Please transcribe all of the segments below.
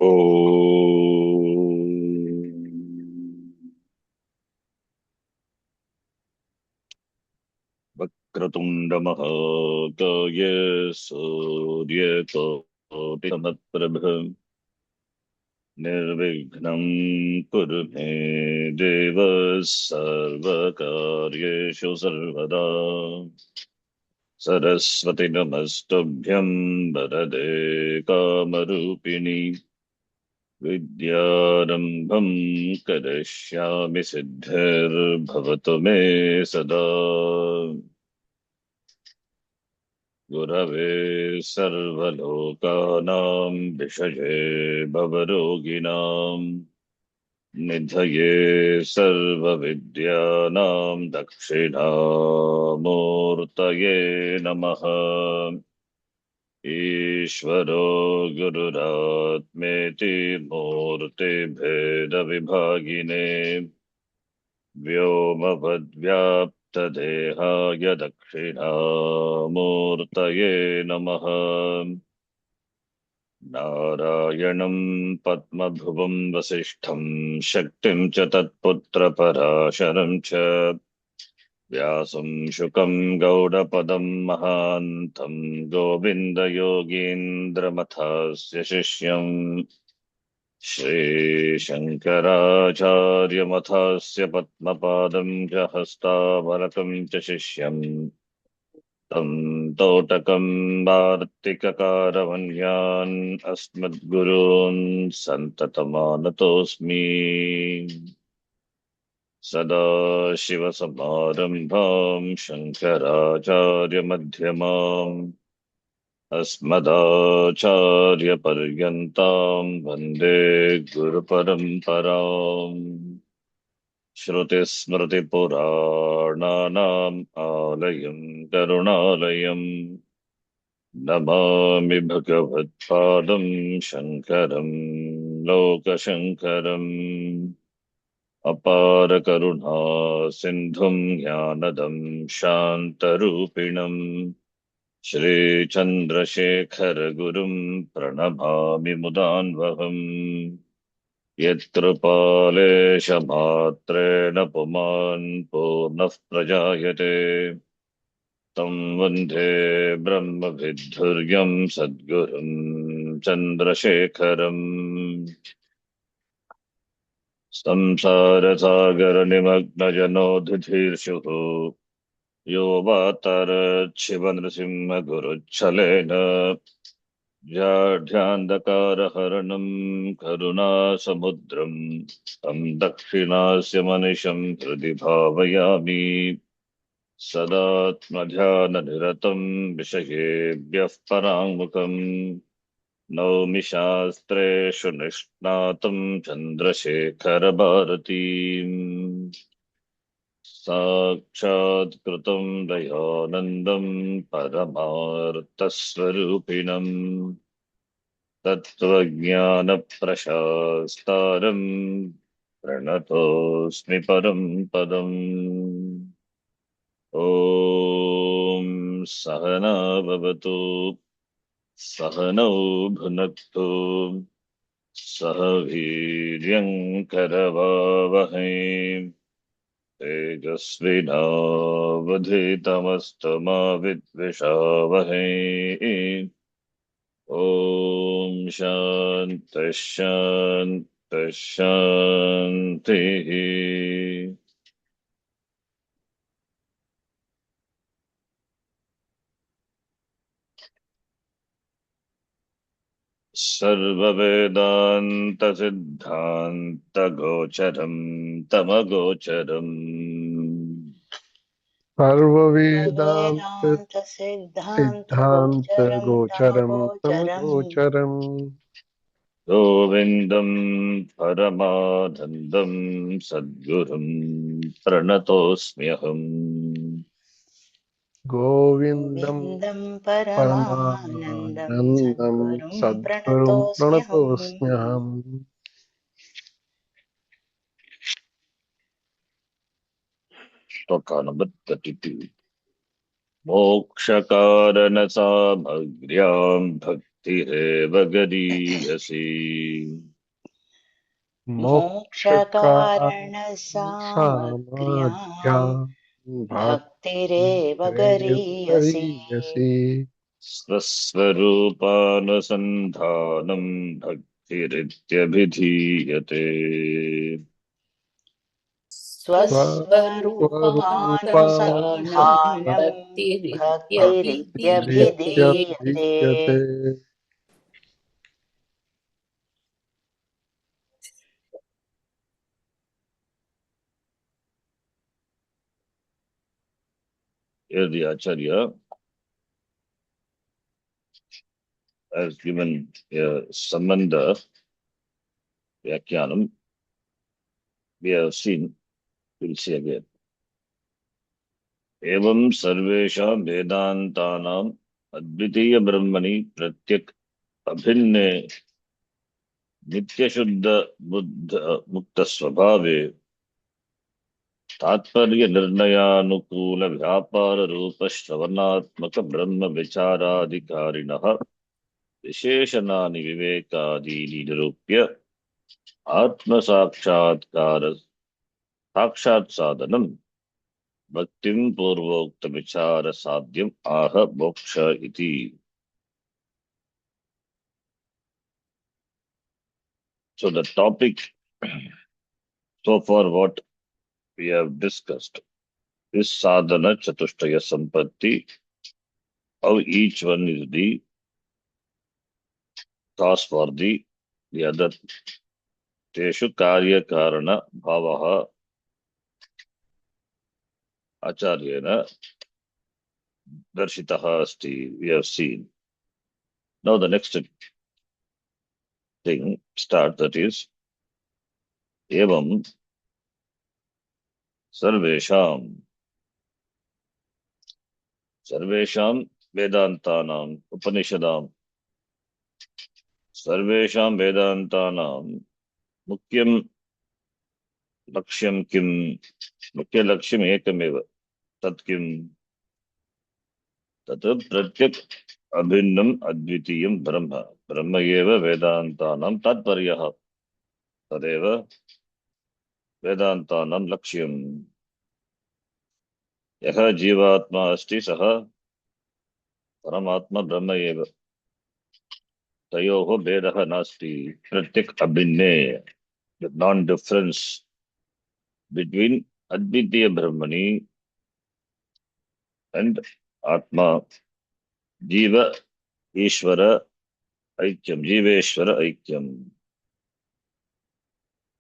वक्रतुण्डमहाकाय सूर्यकोटिसमप्रभ निर्विघ्नं कुरु मे देव सर्वकार्येषु सर्वदा सरस्वती नमस्तुभ्यं वरदे कामरूपिणि विद्यारम्भं करिष्यामि सिद्धिर्भवतु मे सदा गुरवे सर्वलोकानां विषये भवरोगिणां निधये सर्वविद्यानां दक्षिणामूर्तये नमः। ईश्वरो गुरुरात्मेति मूर्तिभेदविभागिने व्योमवद्व्याप्तदेहाय दक्षिणामूर्तये नमः। नारायणं पद्मभुवं वसिष्ठं शक्तिं च तत्पुत्रपराशरं च व्यासं शुकं गौडपदं महान्तं गोविन्दयोगीन्द्रमथस्य शिष्यम् श्रीशङ्कराचार्यमथस्य पद्मपादं च हस्तामलकं च शिष्यम् तं तोटकं वार्तिककारवन्यान् अस्मद्गुरून् सन्ततमानतोऽस्मि। सदाशिवसमारम्भां शङ्कराचार्यमध्यमाम् अस्मदाचार्यपर्यन्तां वन्दे गुरुपरम्पराम्। श्रुतिस्मृतिपुराणानाम् आलयं करुणालयं नमामि भगवत्पादं शङ्करं लोकशङ्करम्। अपारकरुणा सिन्धुं ज्ञानदं शान्तरूपिणम् श्रीचन्द्रशेखरगुरुं प्रणमामि मुदान्वहम्। यत्कृपालेशमात्रेण पुमान् पूर्णः प्रजायते तं वन्दे ब्रह्मविद्धुर्यं सद्गुरुं चन्द्रशेखरम्। संसारसागरनिमग्नजनोऽधिधीर्षुः यो वातरच्छिवनृसिंहगुरुच्छलेन जाढ्यान्धकारहरणं करुणासमुद्रं तं दक्षिणास्य मनिशं हृदि भावयामि। सदात्मध्याननिरतं विषयेभ्यः पराङ्मुखम् नौमि शास्त्रेषु निष्णातं चन्द्रशेखरभारतीम्। साक्षात् कृतं दयानन्दं परमार्थस्वरूपिणम् तत्त्वज्ञानप्रशास्तारम् प्रणतोऽस्मि परं पदम्। ॐ सहना भवतु सहनौ भुनक्तु सह वीर्यङ्करवावहै तेजस्विनावधीतमस्तु मा विद्विषावहै। ॐ शान्तिः शान्तिः शान्तिः। सर्ववेदान्तसिद्धान्तगोचरं तमगोचरम् सर्ववेदान्त वेदांत सिद्धांत सिद्धान्त गोचरं तम गोचरं गोचरम् तमगोचरम् गोविन्दं परमानन्दं सद्गुरुं प्रणतोऽस्म्यहम्। गोविन्दं गोविन्दं परमानन्दं परमानन्दं सद्गुरुं सद्गुरुं प्रणतोऽस्म्यहम्। प्रणतोऽस्म्यहम्। श्लोका नंबर 32। मोक्षकारणसामग्र्यां भक्तिरेव गरीयसी मोक्षकारणसामग्र्याम् मोक्षकारणसामग्र्याम् भक्तिरेव भक्तिरेव गरीयसी गरीयसी स्वस्वरूपानुसन्धानं भक्तिरित्यभिधीयते स्वस्वरूपानुसन्धानं स्वस्वरूपानुसन्धानं भक्तिरित्यभिधीयते। भक्तिरित्यभिधीयते। भक्तिरित्यभिधीयते Here the Acharya has given a Sambandha Vyakyanam. We have seen, we'll see again. एवं सर्वेषां वेदान्तानाम् अद्वितीय ब्रह्मणि प्रत्यक् अभिन्ने नित्यशुद्ध बुद्ध मुक्त स्वभावे तात्पर्य निर्णयानुकूल व्यापार रूप श्रवणात्मक ब्रह्म विचाराधिकारिणः विशेषणानि विवेकादीनि निरूप्य आत्म साक्षात्कार साक्षात् साधनम् भक्तिं पूर्वोक्त विचार साध्यम आह मोक्ष इति. So the topic so far what we have discussed is sadhana chatushtaya sampatti, how each one is the cause for the other. Teshu karya karana bhavaha acharyena darshitaha asti. We have seen. Now the next thing start, that is evam sarvesham vedantanam upanishadam sarvesham vedantanam mukyam laksham kim, मुख्य लक्ष्यम एकमेव तत् किम तत् प्रत्यक् अभिन्नम अद्वितीयम ब्रह्म ब्रह्म एव वेदान्तानां तात्पर्यः तदेव वेदान्तानां लक्ष्यम्. यः जीवात्मा अस्ति सः परमात्मा ब्रह्म एव, तयोः भेदः नास्ति. प्रत्यक् अभिन्ने, the non difference between अद्वितीय ब्रह्मणि and Atma, Jiva Ishvara Aikyam, Jiveshvara Aikyam.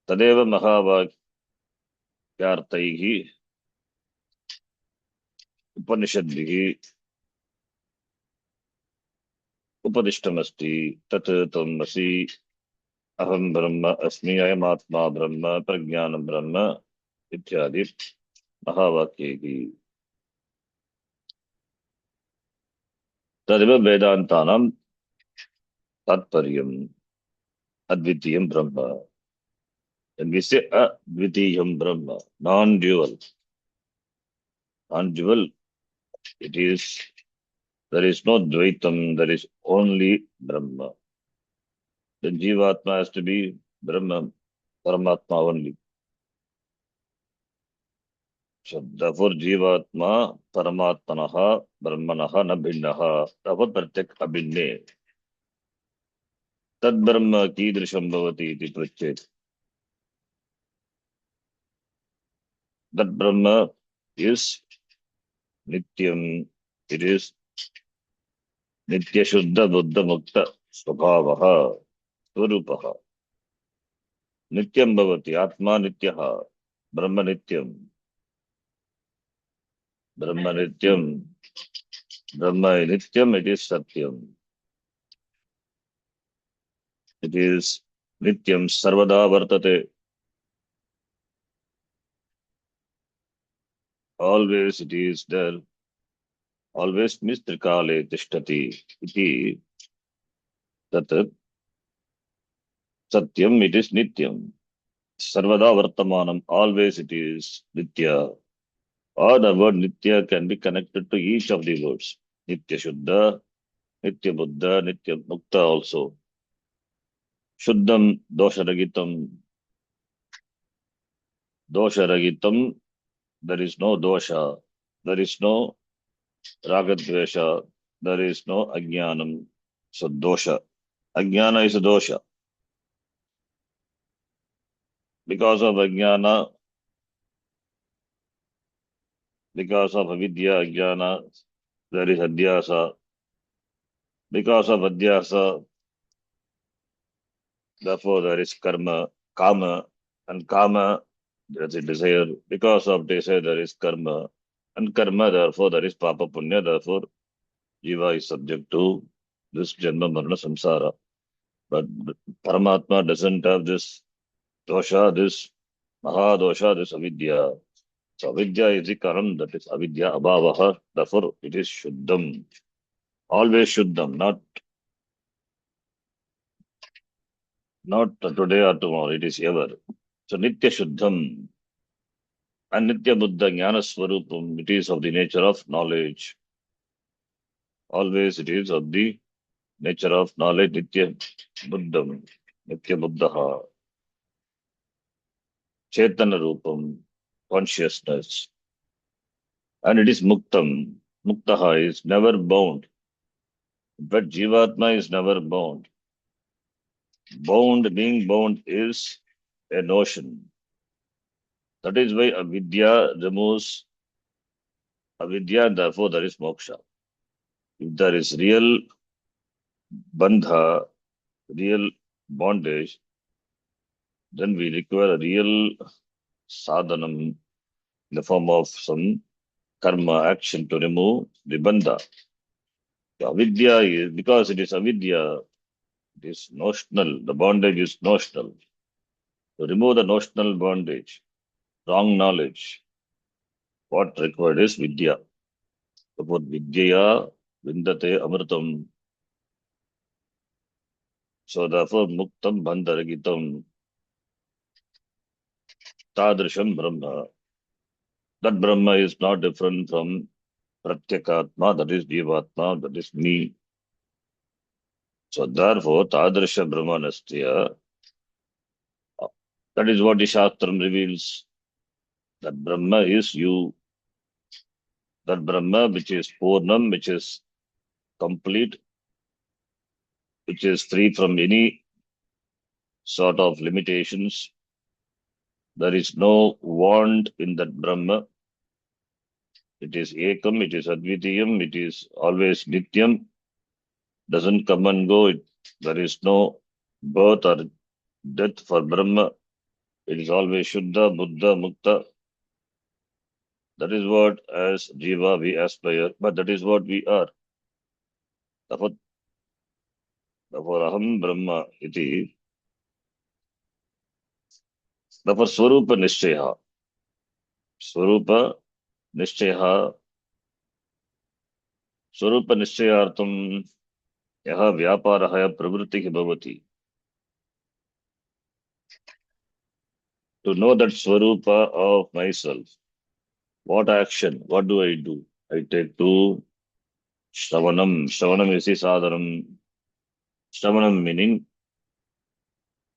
Tadeva Mahavakyartaihi Upanishadvihi Upadishtamasti Tat Tamasi Aham Brahma Asmi Ayam Atma Brahma Prajnanam Brahma Ityadi Mahavakyehi. Tadeva Vedantanam Tatparyam Advitiyam Brahma. And we say Advitiyam Brahma, non-dual. Non-dual, it is, there is no Dvaitam, there is only Brahma. The Jivatma has to be Brahma, Paramatma only. So therefore Jivatma, Paramatmanaha, Brahmanaha, na bhinnaha, therefore Pratyak abhinne. Tad Brahma kidrisham bhavati iti prachet. That Brahma is Nityam, it is Nitya Shuddha Buddha Mukta Swabhavaha, Swarupaha. Nityam bhavati, Atma Nityaha, Brahma Nityam. Brahma Nityam, Brahma Nityam, it is Satyam. It is Nityam Sarvada Vartate. Always it is there. Always Mistrikale Tishtati. Iti Tat Satyam, it is Nityam. Sarvada Vartamanam, always it is Nitya. Or the word Nitya can be connected to each of the words. Nitya Shuddha, Nitya Buddha, Nitya Mukta also. Shuddham, Dosharagitam. Dosharagitam, there is no dosha. There is no ragadvesha. There is no ajnanam. So dosha. Ajnana is a dosha. Because of ajnana, because of avidya, ajnana, there is adhyasa. Because of adhyasa, therefore there is karma, kama, and kama, there is a desire. Because of desire, there is karma, and karma, therefore there is papa punya, therefore jiva is subject to this janma marana samsara. But Paramatma doesn't have this dosha, this mahadosha, this avidya. So avidya is the karam, that is avidya abhavaha, therefore it is shuddham. Always shuddham, not today or tomorrow, it is ever. So nitya shuddham and nitya buddha jnana swarupam, it is of the nature of knowledge. Always it is of the nature of knowledge, nitya buddham, nitya buddha, chetana rupam, consciousness. And it is muktam. Muktaha is never bound. But Jivatma is never bound. Being bound is a notion. That is why avidya removes avidya, and therefore there is moksha. If there is real bandha, real bondage, then we require a real sadhanam in the form of some karma action to remove the bandha. The avidya is, because it is avidya, it is notional. The bondage is notional. To remove the notional bondage, wrong knowledge, what required is vidya. Therefore, vidyaya vindate amritam. So therefore, muktam bandharagitam tadrisham brahma. That brahma is not different from pratyakatma, that is jivatma, that is me. So therefore, tadrisha brahmanastya, that is what the Shastram reveals. That brahma is you. That brahma which is purnam, which is complete, which is free from any sort of limitations. There is no want in that Brahma. It is Ekam, it is Advitiyam, it is always Nityam, doesn't come and go. There is no birth or death for Brahma. It is always Shuddha, Buddha, Mukta. That is what as Jiva we aspire, but that is what we are. Therefore, Aham Brahma iti, therefore Swarupa Nishchaya. Swarupa Nishchaya, Swarupa Nishchayartam यः व्यापारः प्रवृत्तिः भवति. To know that swarupa of myself, what action, what do? I take to Shravanam. Shravanam is the sadhanam. Shravanam meaning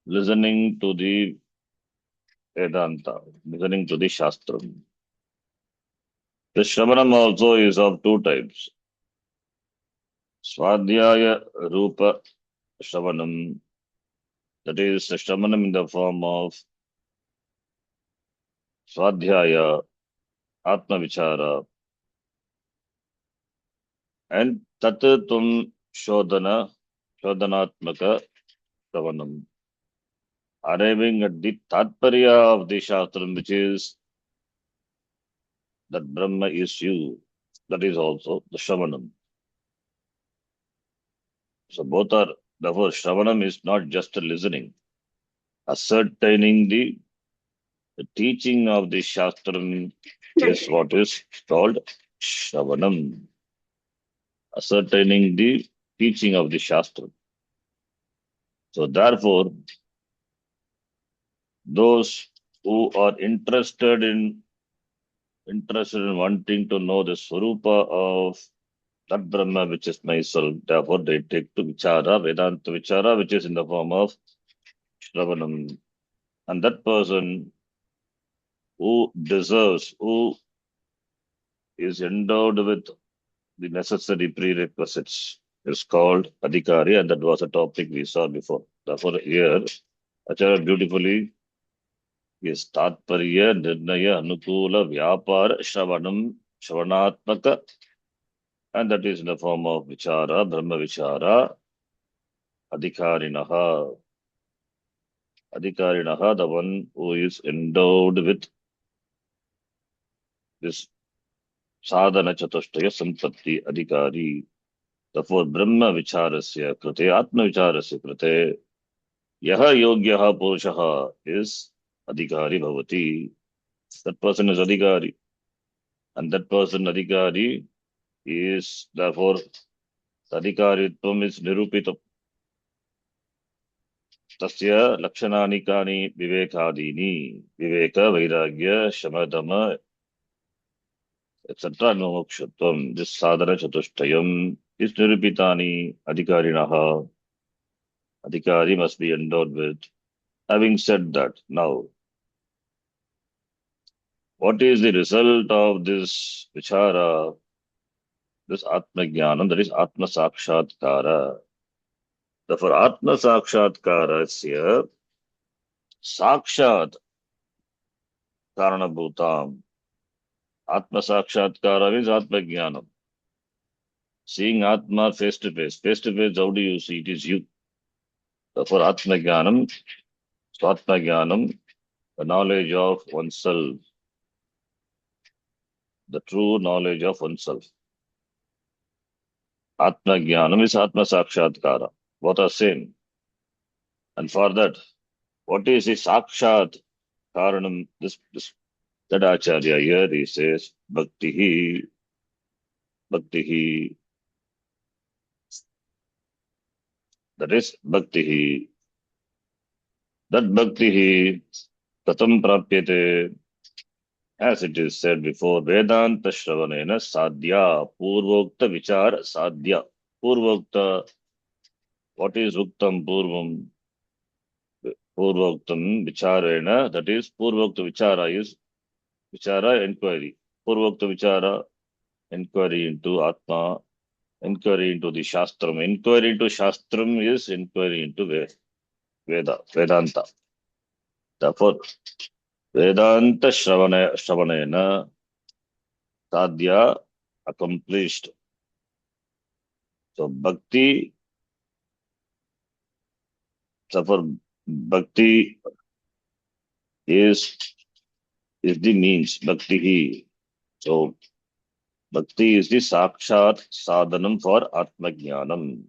listening to the Vedanta, listening to the Shastram. The Shravanam also is of two types. Swadhyaya Rupa Shravanam, that is Shravanam in the form of Swadhyaya, Atma Vichara, and Tattatum Shodhanatmaka Shravanam. Arriving at the Tatparya of the Shastram, which is that Brahma is you. That is also the Shravanam. So both are, therefore, Shravanam is not just a listening. Ascertaining the teaching of the Shastram is what is called Shravanam. Ascertaining the teaching of the Shastram. So therefore, those who are interested in wanting to know the Swarupa of that Brahma which is myself. Therefore, they take to Vichara, Vedanta Vichara, which is in the form of Shravanam. And that person who deserves, who is endowed with the necessary prerequisites is called Adhikari, and that was a topic we saw before. Therefore, here, Acharya beautifully is Tatparya, Nirnaya, Anukula, Vyapara, Shravanatmaka, and that is in the form of Vichara, Brahma Vichara, Adhikarinaha. Adhikarinaha, the one who is endowed with this sadhana chatushtaya sampatti adhikari. Therefore, Brahma vicharasya krite, Atma vicharasya krite, yaha yogyaha purushaha is adhikari bhavati. That person is adhikari. And that person adhikari is, therefore, adhikaritvam is nirupita. Tasya lakshanani kani vivekadini. Viveka, vairagya, shamadama, etc. No mokshatvam. This sadhana chatushtayam is nirupitani adhikarinaha. Adhikari must be endowed with. Having said that, now, what is the result of this vichara, this Atma Jnanam, that is Atma Sakshatkara? Therefore, Atma Sakshatkara is here, Sakshat Karanabhutam. Atma Sakshatkara means Atma Jnanam. Seeing Atma face to face. Face to face, how do you see? It is you. Therefore, Atma Jnanam, Swatma Jnanam, the knowledge of oneself, the true knowledge of oneself. Atma Jnanam is Atma Sakshatkara. Both are same. And for that, what is the Sakshat Karanam? This that Acharya here he says Bhaktihi, that is Bhaktihi. That Bhaktihi Katam Prapyate, as it is said before, Vedanta Shravanena Sadhya, Purvokta Vichara Sadhya. Purvokta, what is Uktam Purvam? Purvoktam Vicharena, that is Purvokta Vichara is Vichara inquiry. Purvokta Vichara, inquiry into Atma, inquiry into the Shastram. Inquiry into Shastram is inquiry into Vedanta. Therefore, Vedanta Shravanena Sadhya accomplished. So Bhakti is the means, Bhakti. So Bhakti is the Sakshat Sadhanam for Atma Jnanam.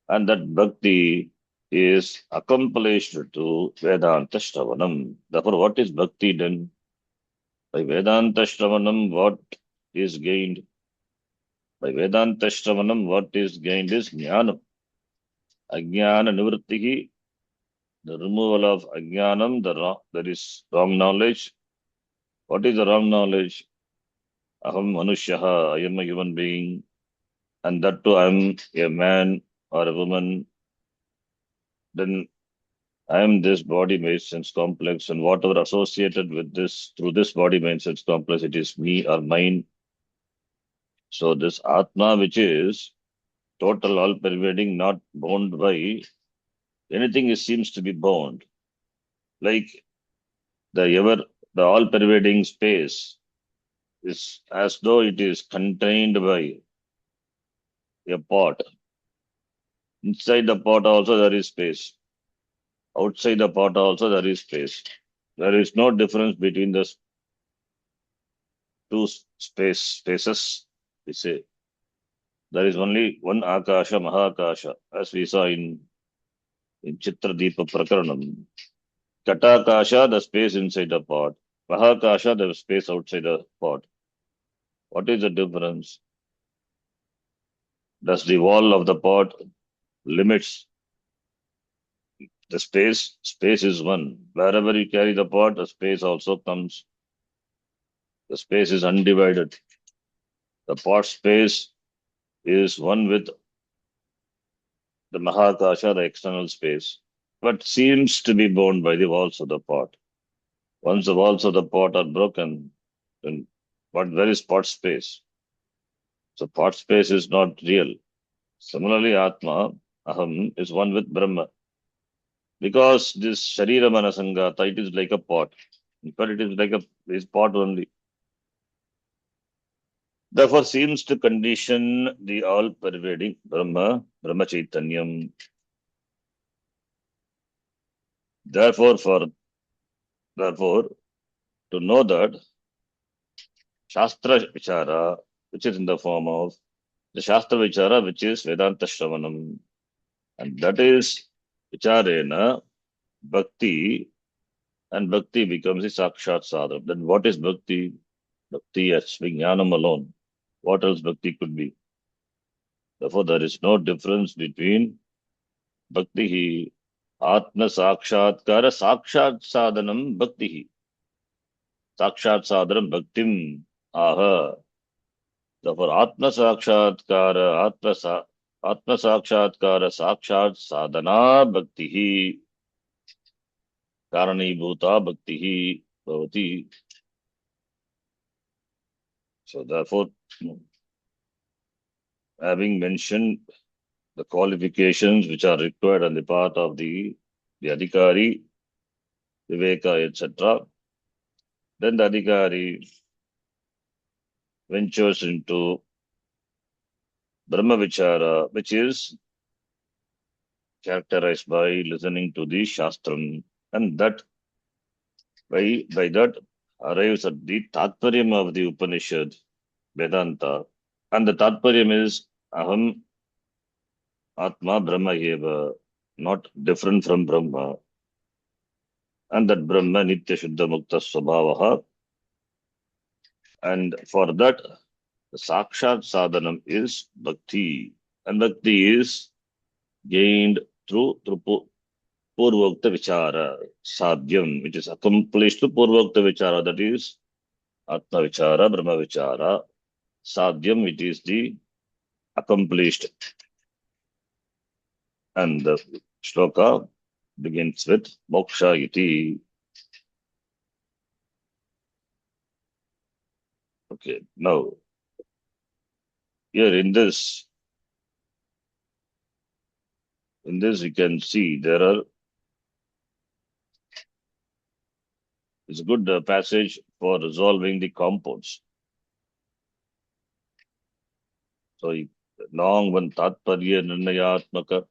And that Bhakti is accomplished to Vedanta Shravanam. Therefore, what is Bhakti then? By Vedanta Shravanam, what is gained? By Vedanta Shravanam, what is gained is Jnanam. Ajnana Nivrittihi, the removal of Ajnanam, that is wrong knowledge. What is the wrong knowledge? Aham Manushyaha, I am a human being, and that too I am a man or a woman. Then I am this body mind sense complex, and whatever associated with this through this body mind sense complex, it is me or mine. So this Atma, which is total, all pervading, not bound by anything, it seems to be bound. Like the all pervading space is as though it is contained by a pot. Inside the pot also there is space. Outside the pot also there is space. There is no difference between the two spaces. We say there is only one Akasha, Mahakasha, as we saw in Chitradeepa Prakaranam. Katakasha, the space inside the pot. Mahakasha, the space outside the pot. What is the difference? Does the wall of the pot limits the space? Space is one. Wherever you carry the pot, the space also comes. The space is undivided. The pot space is one with the Mahakasha, the external space, but seems to be bound by the walls of the pot. Once the walls of the pot are broken, then where is pot space? So pot space is not real. Similarly, Atma, Aham, is one with Brahma. Because this Sharira Manasangata, it is like a pot. In fact, it is like is pot only. Therefore, seems to condition the all-pervading Brahma Chaitanyam. Therefore, therefore, to know that Shastra Vichara, which is in the form of the Shastra Vichara, which is Vedanta Shravanam, and that is Vicharena, Bhakti, and Bhakti becomes the Sakshat Sadhana. Then what is Bhakti? Bhakti as Vijnanam alone. What else Bhakti could be? Therefore, there is no difference between Bhakti, Atma Sakshatkara, Sakshat Sadhanam Bhakti, Sakshat Sadhanam Bhaktim, Aha. Therefore, Atma Sakshatkara, Sakshat Sadhana Bhakti, Karanibhuta Bhakti, Bhavati. So, therefore, having mentioned the qualifications which are required on the part of the Adhikari, Viveka, etc., then the Adhikari ventures into Brahma Vichara, which is characterized by listening to the Shastram, and that by that arrives at the Tatparyam of the Upanishad, Vedanta, and the Tatparyam is Aham Atma Brahma Eva, not different from Brahma, and that Brahma Nitya Shuddha Mukta Swabhavaha, and for that the Sakshat Sadhanam is Bhakti, and Bhakti is gained through Purvokta Vichara, Sadhyam, which is accomplished to Purvokta Vichara, that is Atma Vichara, Brahma Vichara, Sadhyam, which is the accomplished. And the shloka begins with Moksha iti. Okay, now here in this you can see there are it's a good passage for resolving the compounds. So long one tatparya nirnayatmaka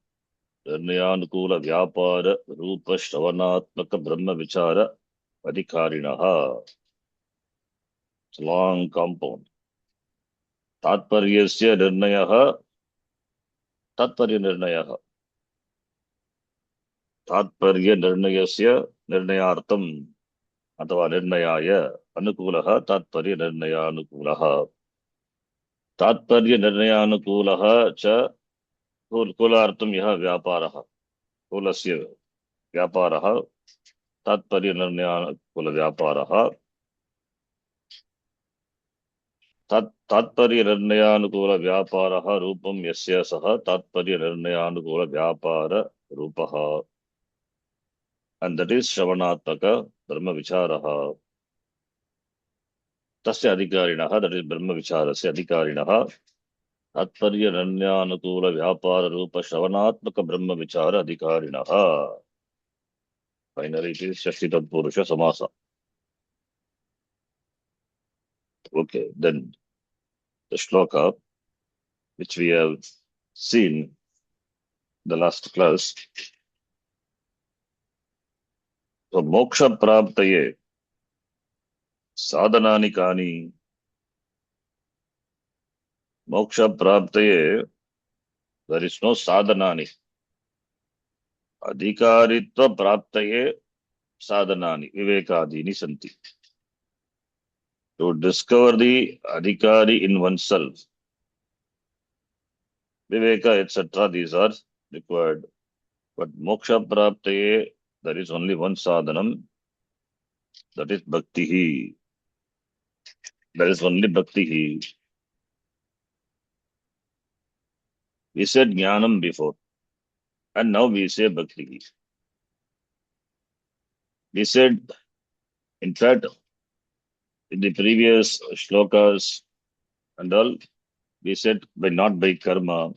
nirnayanukula vyapara rupa shravanatmaka brahma vichara adhikarinaha. It's a long compound. Tatparyasya nirnayaha tatparya nirnayaha. Tatparya nirnayasya nirnayartam अथवा निर्णयाय अनुकूलः तात्पर्य निर्णयानुकूलः तात्पर्य निर्णयानुकूलः च कूलार्थं यः व्यापारः कूलस्य व्यापारः तात्पर्य निर्णयानुकूल व्यापारः तात्पर्य निर्णयानुकूल व्यापारः रूपं यस्य सः तात्पर्य निर्णयानुकूल व्यापार रूपः and that is श्रवणात्मक ब्रह्म विचारः तस्य अधिकारिणः that is ब्रह्म विचारस्य अधिकारिणः तात्पर्य नन्यानुकूल व्यापार रूप श्रवणात्मक ब्रह्म विचार अधिकारिणः. Finally, it is Shashti Tatpurusha Samasa. Okay, then the shloka which we have seen the last class. So moksha praptaye sadhanani kani. Moksha praptaye there is no sadhanani. Adhikaritva praptaye sadhanani vivekadini santi. To discover the adhikari in oneself, viveka, etc., these are required. But moksha praptaye, there is only one sadhanam, that is bhakti. There is only bhakti. We said Jnanam before, and now we say Bhakti. We said, in fact, in the previous shlokas and all, we said by not by karma,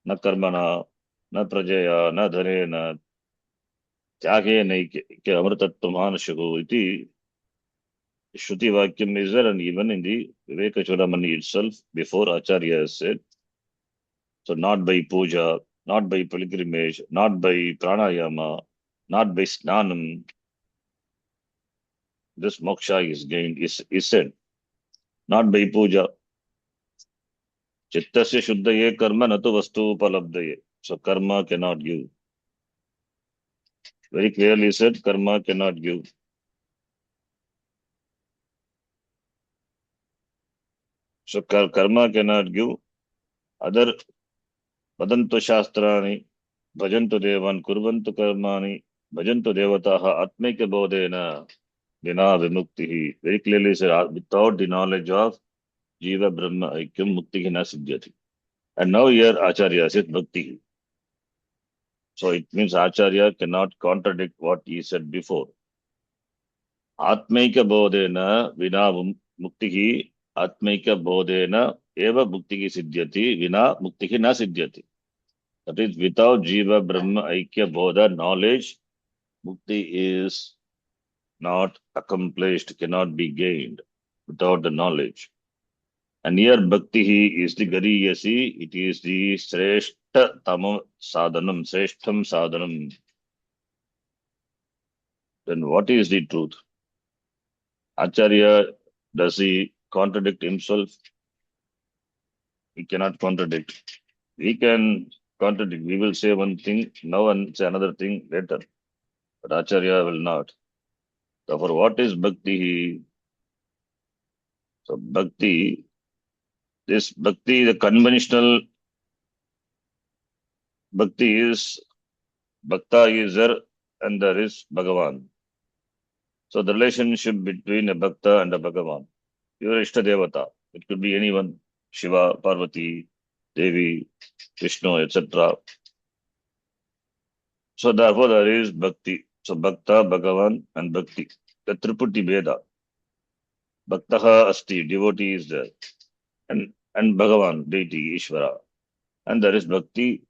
na karmana, na prajaya, na dhanena, tyage naike amritatvam manashago iti Shruti Vakyam is there, and even in the Vivekachudamani itself, before Acharya has said, so not by puja, not by pilgrimage, not by pranayama, not by snanam, this moksha is gained, is said, not by puja. Chittasya shuddhaye karma natu vastu upalabdhaye. So karma cannot give. Very clearly said, karma cannot give. So karma cannot give. Other vadantu shastrani, bhajantu devan, kurvantu karmani, bhajantu devataha atmika bodhena, vina vimuktihi. Very clearly said, without the knowledge of Jiva Brahma Aikyam Mukti na siddhyati. And now here Acharya says Bhakti. So it means Acharya cannot contradict what he said before. Atmaika bodhena vina muktihi, Atmaika bodhena eva muktihi siddhyati, vina muktihi na siddhyati. That is, without Jiva Brahma Aikya Bodha knowledge, Mukti is not accomplished, cannot be gained without the knowledge. And here Bhakti is the Gariyasi, it is the Sreshta Tama Sadhanam, Sreshtam Sadhanam. Then what is the truth? Acharya, does he contradict himself? He cannot contradict. We can contradict. We will say one thing now and say another thing later. But Acharya will not. Therefore, what is Bhakti? So Bhakti, this Bhakti, the conventional Bhakti is Bhakta is there and there is Bhagavan. So the relationship between a Bhakta and a Bhagavan, your Ishta Devata, it could be anyone, Shiva, Parvati, Devi, Vishnu, etc. So therefore there is Bhakti. So Bhakta, Bhagavan and Bhakti. The Triputi Veda. Bhaktaha Asti, devotee is there. And Bhagavan, deity, Ishvara. And there is Bhakti,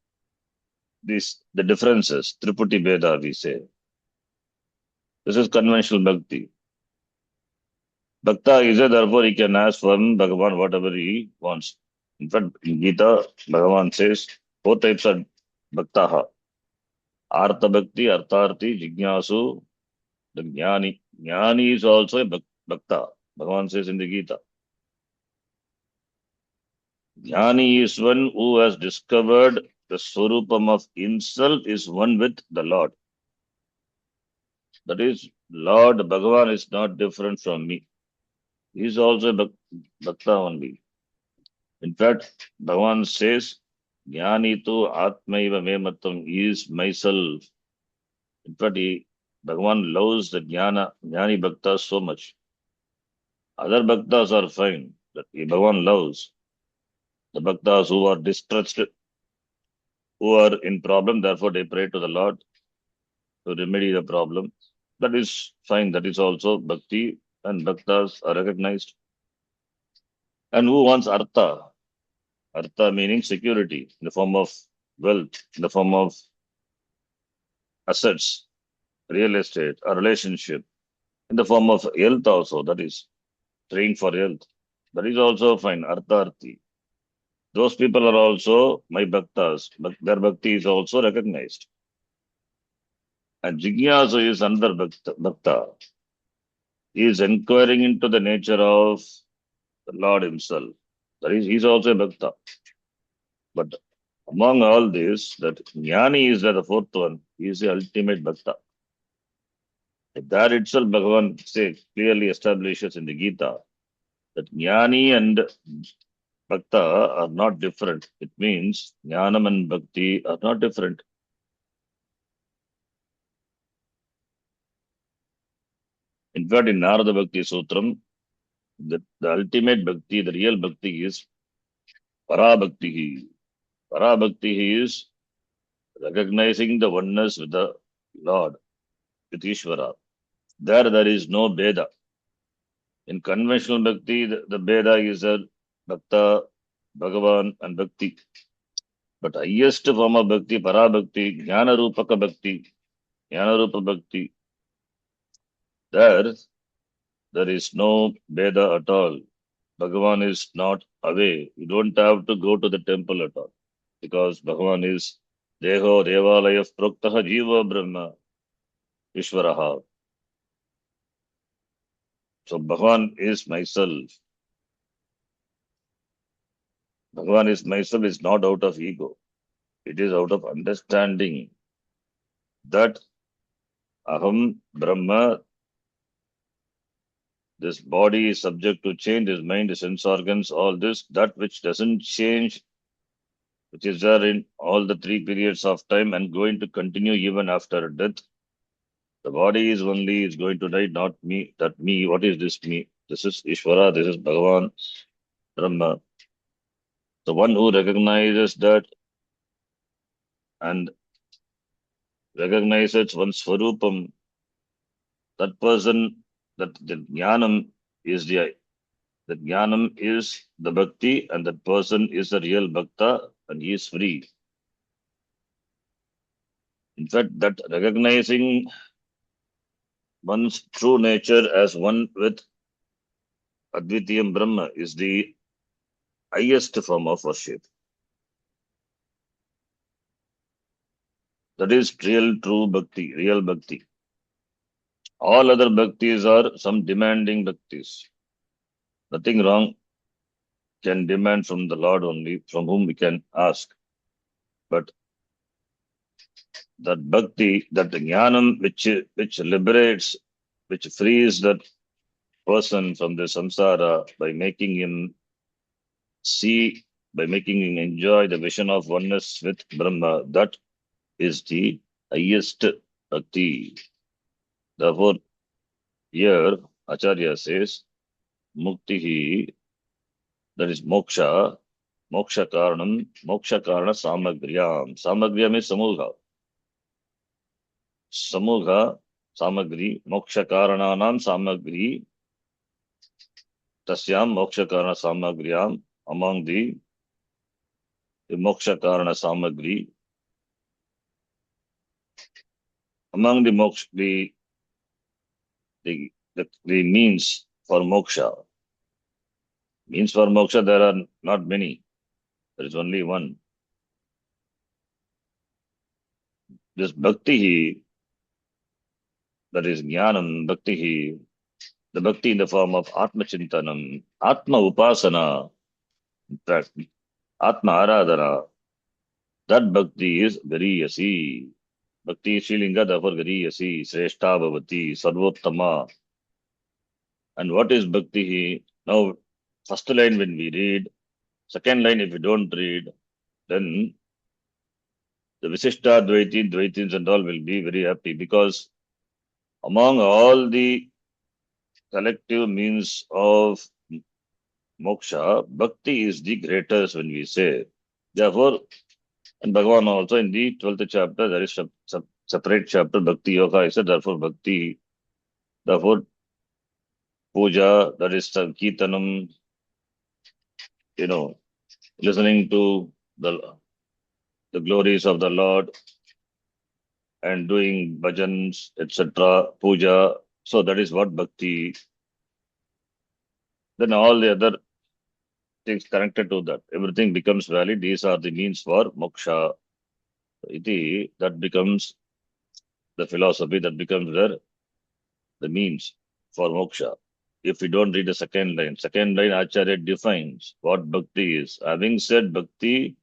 the differences, Triputi Veda we say. This is conventional Bhakti. Bhakta is a, therefore he can ask from Bhagavan whatever he wants. In fact, in Gita, Bhagavan says four types of Bhaktaha. Artha Bhakti, Artharthi, Jignasu, the Jnani. Jnani is also a Bhakta. Bhagavan says in the Gita. Jnani is one who has discovered the Swarupam of himself is one with the Lord. That is, Lord Bhagavan is not different from me. He is also a Bhakta only. In fact, Bhagavan says, Jnani tu Atmaiva me mattam is myself. In fact, Bhagavan loves the Jnani Bhaktas so much. Other Bhaktas are fine, but Bhagavan loves the Bhaktas who are distressed, who are in problem, therefore they pray to the Lord to remedy the problem. That is fine. That is also Bhakti, and Bhaktas are recognized. And who wants Artha? Artha meaning security in the form of wealth, in the form of assets, real estate, a relationship, in the form of health also, that is praying for health. That is also fine, Artharthi. Those people are also my bhaktas, but their bhakti is also recognized. And Jignasu is another bhakta. He is inquiring into the nature of the Lord himself. That is, he is also a bhakta. But among all this, that Jnani is the fourth one. He is the ultimate bhakta. That itself, Bhagavan says, clearly establishes in the Gita that Jnani and Bhakta are not different. It means Jnanam and Bhakti are not different. In fact, in Narada Bhakti Sutram, the ultimate Bhakti, the real Bhakti is Para Bhakti. Parabhakti is recognizing the oneness with the Lord, with Ishvara. There is no Beda. In conventional Bhakti, the Beda is a Bhakta, Bhagavan, and Bhakti. But highest form of Bhakti, Parabhakti, Jnana Rupaka Bhakti, Jnana Rupa Bhakti, there, there is no Beda at all. Bhagavan is not away. You don't have to go to the temple at all. Because Bhagavan is Deho Devalaya Proktaha Jiva Brahma Ishvaraha. So Bhagavan is myself. Bhagavan is myself is not out of ego. It is out of understanding that Aham Brahma, this body is subject to change, his mind, his sense organs, all this, that which doesn't change, which is there in all the three periods of time and going to continue even after death. The body is going to die, not me. That me, what is this me? This is Ishvara, this is Bhagavan, Brahma. The one who recognizes that and recognizes one's Swarupam, that person, that the Jnanam is the Jnanam is the Bhakti and that person is the real Bhakta and he is free. In fact, that recognizing one's true nature as one with Advitiyam Brahma is the highest form of worship. That is real, true bhakti, real bhakti. All other bhaktis are some demanding bhaktis. Nothing wrong can demand from the Lord only, from whom we can ask. But that bhakti, that jnanam which liberates, which frees that person from the samsara by making him see, by making him enjoy the vision of oneness with Brahma, that is the highest bhakti. Therefore, here Acharya says, Muktihi, that is moksha, moksha karanam, moksha karana samagriyam. Samagriyam is samugha. Samugha, samagri, moksha karananam samagri, tasyam moksha karana samagriyam, among the moksha karana samagri, among the moksha, the means for moksha. Means for moksha, there are not many. There is only one. This bhakti, that is jnanam, bhakti, the bhakti in the form of Atma Chintanam, Atma Upasana, in fact, Atma Aradhana, that bhakti is Gariyasi. Bhakti is Shrilinga, therefore Gariyasi, Sreshta Bhavati, Sarvottama. And what is bhakti? Now, first line when we read, second line if we don't read, then the Visishta Dvaitins and all will be very happy because among all the collective means of moksha, bhakti is the greatest when we say. Therefore, and Bhagavan also in the 12th chapter, there is a separate chapter, Bhakti Yoga. I said, therefore, bhakti, therefore, puja, that is Kirtanam, listening to the glories of the Lord and doing bhajans, etc., puja. So that is what bhakti. Then all the other things connected to that, everything becomes valid. These are the means for moksha. That becomes the philosophy, that becomes the means for moksha. If we don't read the second line Acharya defines what bhakti is. Having said bhakti,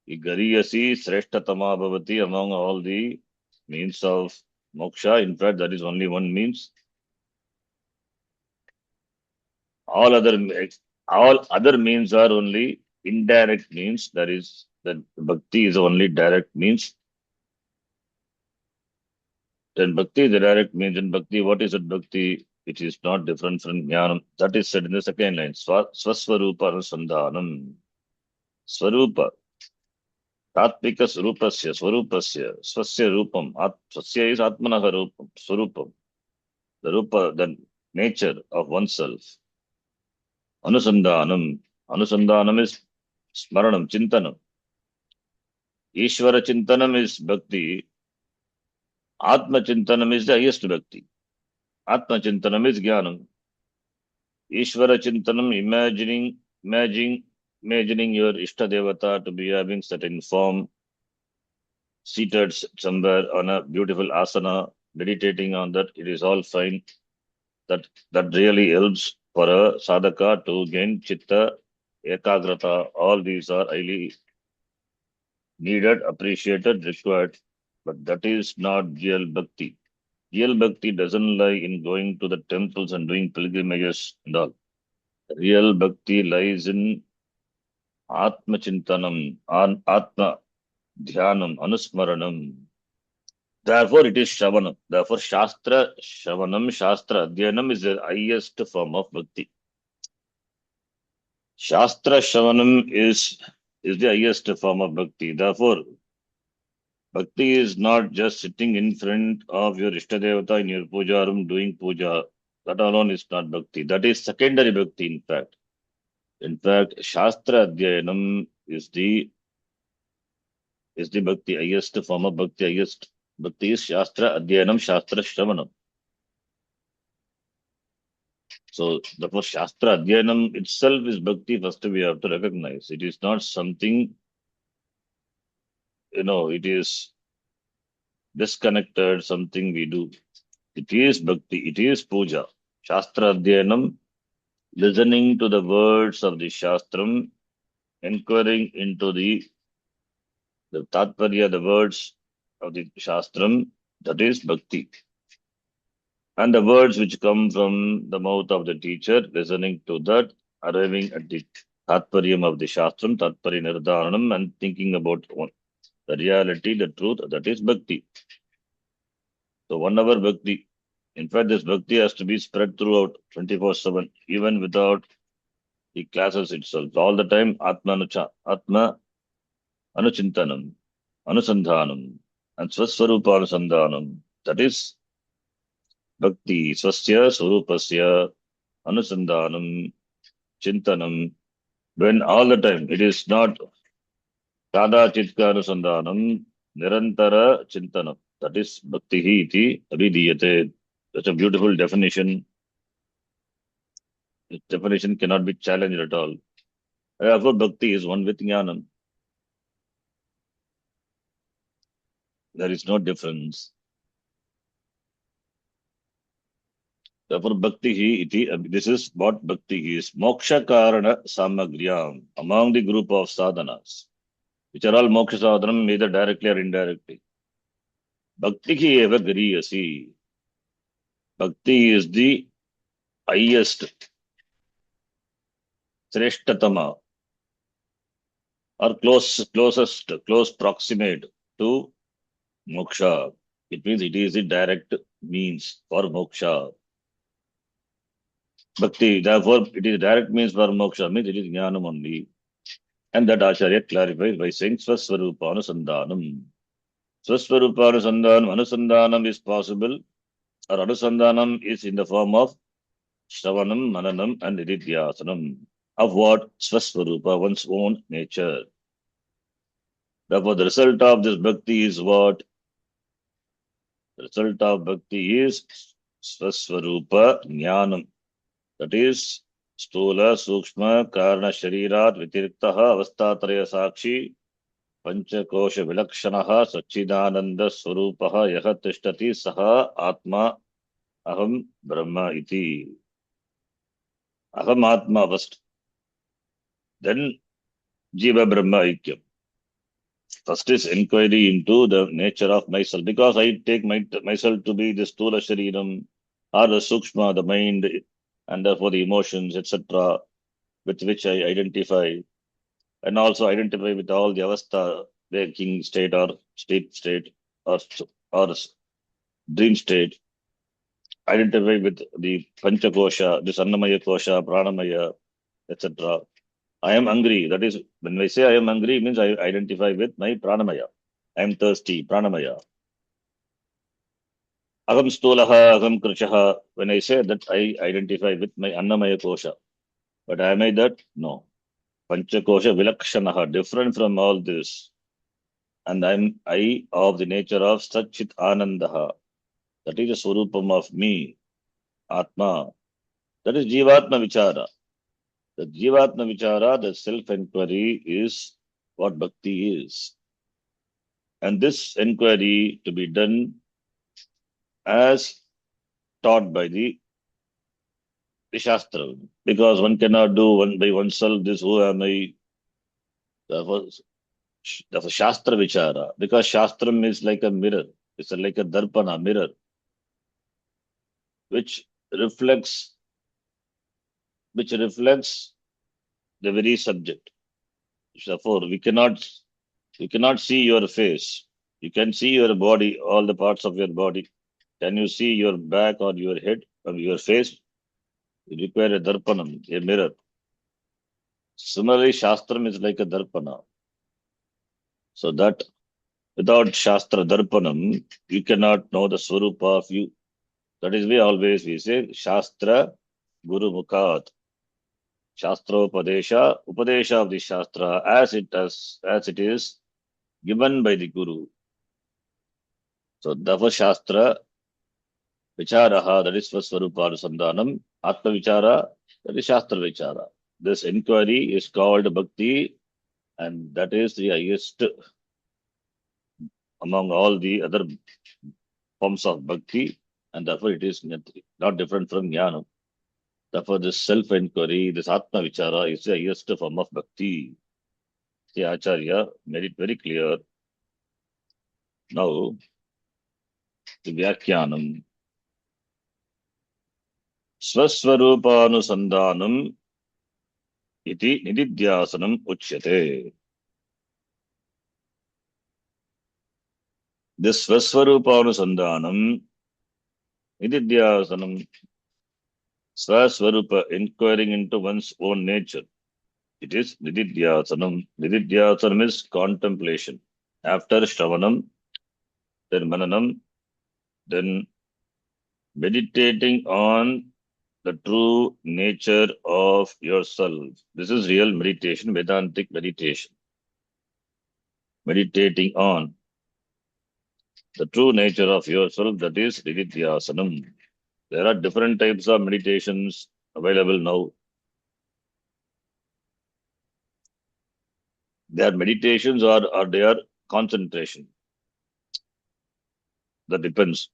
gariyasi sreshtatama bhavati among all the means of moksha. In fact, that is only one means. All other means are only indirect means. That is, that bhakti is only direct means. Then bhakti is the direct means. In bhakti, what is it bhakti? It is not different from jnanam. That is said in the second line. Swaswarupa anusandhanam. Swarupa. Tatmika Swarupasya, Swarupasya, Swasya Rupam. Swasya is Atmanaha Rupam, Swarupam. The Rupa, the nature of oneself. Anusandhanam. Anusandhanam is Smaranam, Chintanam. Ishvara Chintanam is Bhakti. Atma Chintanam is the highest Bhakti. Atma Chintanam is Jnanam. Ishvara Chintanam, imagining your Ishta Devata to be having certain form, seated somewhere on a beautiful asana, meditating on that, it is all fine. That really helps for a sadhaka to gain chitta, ekagrata. All these are highly needed, appreciated, required. But that is not real bhakti. Real bhakti doesn't lie in going to the temples and doing pilgrimages and all. Real bhakti lies in Atma Chintanam, Atma Dhyanam, Anusmaranam. Therefore, it is Shravanam. Therefore, Shastra Shravanam, Shastra Adhyanam is the highest form of bhakti. Shastra Shravanam is the highest form of bhakti. Therefore, bhakti is not just sitting in front of your Ishtadevata in your puja room doing puja. That alone is not bhakti. That is secondary bhakti, in fact. In fact, Shastra Adhyanam is the bhakti, highest form of bhakti, highest bhakti is Shastra Adhyanam, Shastra Shravanam. So, therefore, Shastra Adhyanam itself is bhakti, first we have to recognize. It is not something, it is disconnected, something we do. It is bhakti, it is puja. Shastra Adhyanam, listening to the words of the Shastram, inquiring into the Tatparya, the words of the Shastram, that is bhakti. And the words which come from the mouth of the teacher, listening to that, arriving at the Tatparyam of the Shastram, Tatparya Nirdhanam, and thinking about the reality, the truth, that is bhakti. So 1 hour bhakti. In fact, this bhakti has to be spread throughout 24/7, even without the classes itself. All the time, Atma Anuchintanam, Anusandhanam, and Swaswarupa Anusandhanam. That is bhakti, Swasya Swarupasya Anusandhanam, Chintanam. When all the time, it is not Tada Chitka Anusandhanam, Nirantara Chintanam. That is bhakti iti abhidiyate. That's a beautiful definition. This definition cannot be challenged at all. Therefore, bhakti is one with jnanam. There is no difference. Therefore, bhakti iti, this is what bhakti is. Moksha karana samagriyam, among the group of sadhanas, which are all moksha sadhanam, either directly or indirectly. Bhakti eva gariyasi. Bhakti is the highest, sreshtatama, or close proximate to moksha. It means it is the direct means for moksha. Bhakti, therefore, it is direct means for moksha, means it is jnanam only. And that Acharya clarifies by saying Swaswarupanasandanam. Swaswarupanasandanam, Anusandanam is possible, or Anusandanam is in the form of Shravanam, Mananam, and Nididhyasanam. Of what? Swaswarupa, one's own nature. Therefore, the result of this bhakti is what? The result of bhakti is Swaswarupa Jnanam. That is Stula, Sukshma, Karna, Sharirat, Vitiriktaha, Avastatraya Sakshi, Panchakosha Vilakshanaha, Sachidananda Swarupaha, Yaha Tishtati, Saha, Atma, Aham, Brahma iti. Aham Atma first. Then Jiva Brahma Ikyam. First is inquiry into the nature of myself, because I take myself to be the Stula Shariram, or the Sukshma, the mind, and therefore the emotions, etc., with which I identify, and also identify with all the avastha, waking state or state or dream state, identify with the panchakosha, this annamaya kosha, pranamaya, etc. I am hungry. That is, when I say I am hungry, it means I identify with my pranamaya. I am thirsty, pranamaya. Aham stulaha, aham krichaha. When I say that, I identify with my annamaya kosha. But am I that? No. Panchakosha vilakshanaha, different from all this. And I of the nature of Satchit Anandaha. That is the Swarupam of me, Atma. That is Jivatma Vichara. The Jivatma Vichara, the self-inquiry is what bhakti is. And this inquiry to be done as taught by the Shastra. Because one cannot do one by oneself this, who am I? Therefore, therefore Shastra Vichara. Because Shastram is like a mirror. It's like a darpana, mirror, which reflects which reflects the very subject. Therefore, we cannot see your face. You can see your body, all the parts of your body. Can you see your back or your head or your face? You require a darpanam, a mirror. Similarly, Shastram is like a darpana. So that without Shastra darpanam, you cannot know the Swarupa of you. That is why always we say Shastra Guru Mukhat. Shastra Upadesha of the Shastra as it is given by the Guru. So Dava Shastra Vicharaha, that is Swaswarupa Sandhanam, Atma Vichara, that is Shastra Vichara. This inquiry is called Bhakti, and that is the highest among all the other forms of Bhakti, and therefore it is not different from Jnana. Therefore, this self inquiry, this Atma Vichara, is the highest form of Bhakti. The Acharya made it very clear. Now, the Vyakhyanam. Swaswarupanusandhanam iti nididhyasanam uchyate. This Swaswarupanusandhanam, nididhyasanam, Swaswarupa, inquiring into one's own nature. It is nididhyasanam. Nididhyasanam is contemplation. After Shravanam, then Mananam, then meditating on the true nature of yourself. This is real meditation, Vedantic meditation. Meditating on the true nature of yourself, that is Nididhyasanam. There are different types of meditations available now. They are meditations or they are concentration. That depends.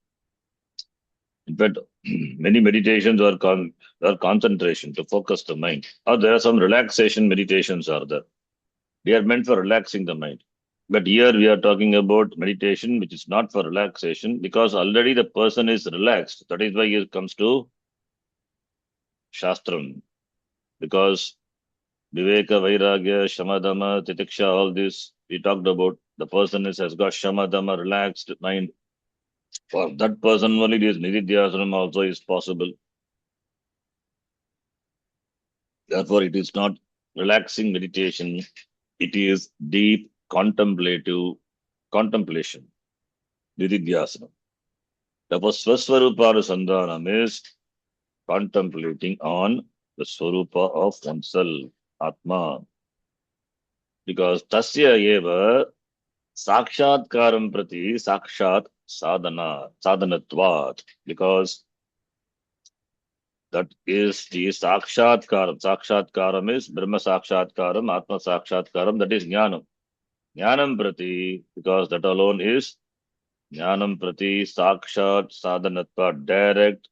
In fact, many meditations are concentration to focus the mind. Or there are some relaxation meditations are there. They are meant for relaxing the mind. But here we are talking about meditation, which is not for relaxation, because already the person is relaxed. That is why he comes to Shastram. Because Viveka, Vairagya, Shamadama, Titiksha, all this we talked about. The person has got Shamadama, relaxed mind. For that person only this Nididhyasanam also is possible. Therefore, it is not relaxing meditation. It is deep contemplation. Nididhyasanam. Therefore, Swaswarupara Sandhanam is contemplating on the Swarupa of oneself, Atma. Because Tasya Eva Sakshatkaram Prati Sakshat Sadhanatvat. Because that is the Sakshatkaram. Sakshatkaram is Brahma Sakshatkaram, Atma Sakshatkaram, that is Jnanam. Jnanam Prati, because that alone is Jnanam Prati Sakshat Sadhanatva, direct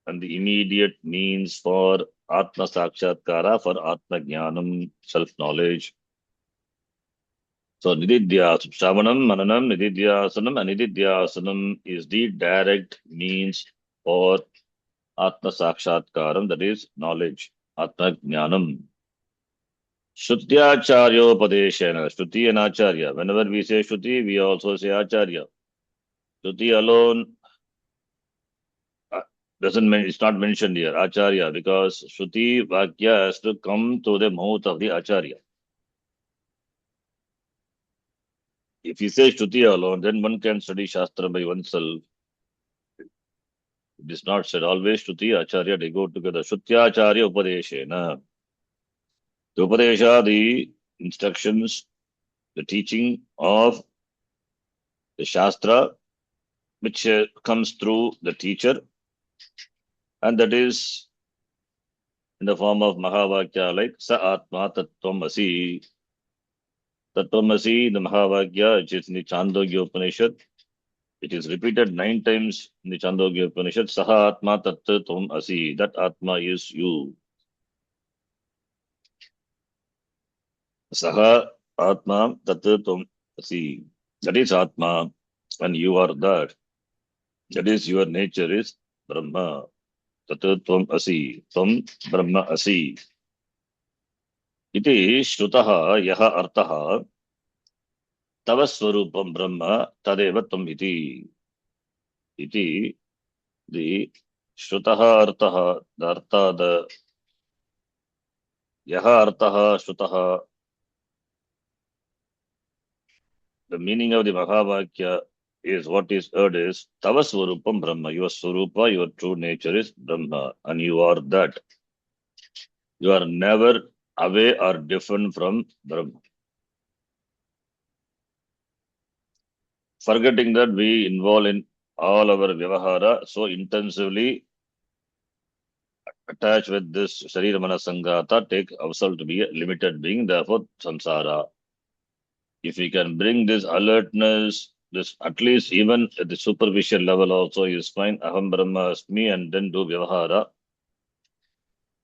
and the immediate means for Atma Sakshatkara, for Atma Jnanam, self-knowledge. So Nididhyasam, Shravanam, Mananam, Nididhyasanam, and Nididhyasanam is the direct means for Atma Sakshatkaram, that is knowledge, Atma Jnanam. Shrutyacharyopadeshena, Shruti and Acharya. Whenever we say Shruti, we also say Acharya. Shruti alone It's not mentioned here, Acharya, because Shruti Vakya has to come to the mouth of the Acharya. If you say Shruti alone, then one can study Shastra by oneself. It is not said. Always Shruti, Acharya, they go together. Shrutya Acharya Upadeshena. The Upadesha, the instructions, the teaching of the Shastra, which comes through the teacher, and that is in the form of Mahavakya, like Sa Atma Tattvam Asi. Tattvam Asi, the Mahavakya, which is in the Chandogya Upanishad. It is repeated 9 times in the Chandogya Upanishad. Saha Atma Tattvam Asi. That Atma is you. Saha Atma Tattvam Asi. That is Atma, and you are that. That is your nature is Brahma. Tattvam Asi. Tvam Brahma Asi. Iti Shrutaha Yaha Artaha Tava Swarupam Brahma Tadeva Tvam Iti. Iti the Shrutaha Artaha, the Artha, the Yaha Artaha Shrutaha. The meaning of the Mahavakya is what is heard is Tava Swarupam Brahma. Your Swarupa, your true nature is Brahma, and you are that. You are never away or different from Brahma. Forgetting that we involve in all our Vyavahara so intensively attached with this Sharira Manasangata, take ourselves to be a limited being, therefore samsara. If we can bring this alertness, this at least even at the superficial level also is fine, Aham Brahma Asmi, and then do Vyavahara,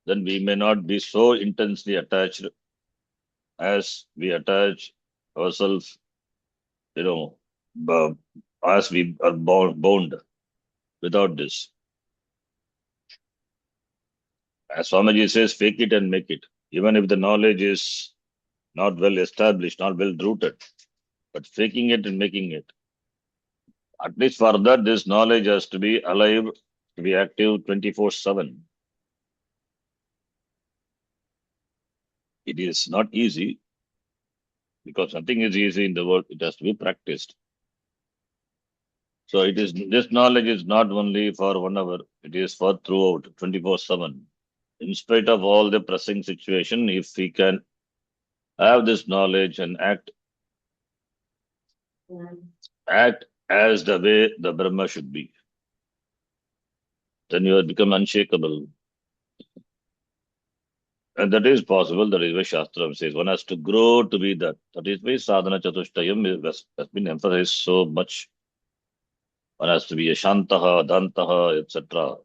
then we may not be so intensely attached as we attach ourselves, you know, as we are bound without this. As Swamiji says, fake it and make it. Even if the knowledge is not well established, not well rooted, but faking it and making it. At least for that, this knowledge has to be alive, to be active 24/7. It is not easy because nothing is easy in the world. It has to be practiced. So it is this knowledge is not only for 1 hour, it is for throughout 24/7. In spite of all the pressing situation, if we can have this knowledge and act as the way the Brahma should be, then you will become unshakable. And that is possible. That is why Shastra says one has to grow to be that. That is why sadhana chatushtayam has been emphasized so much. One has to be a shantaha, dantaha, etc.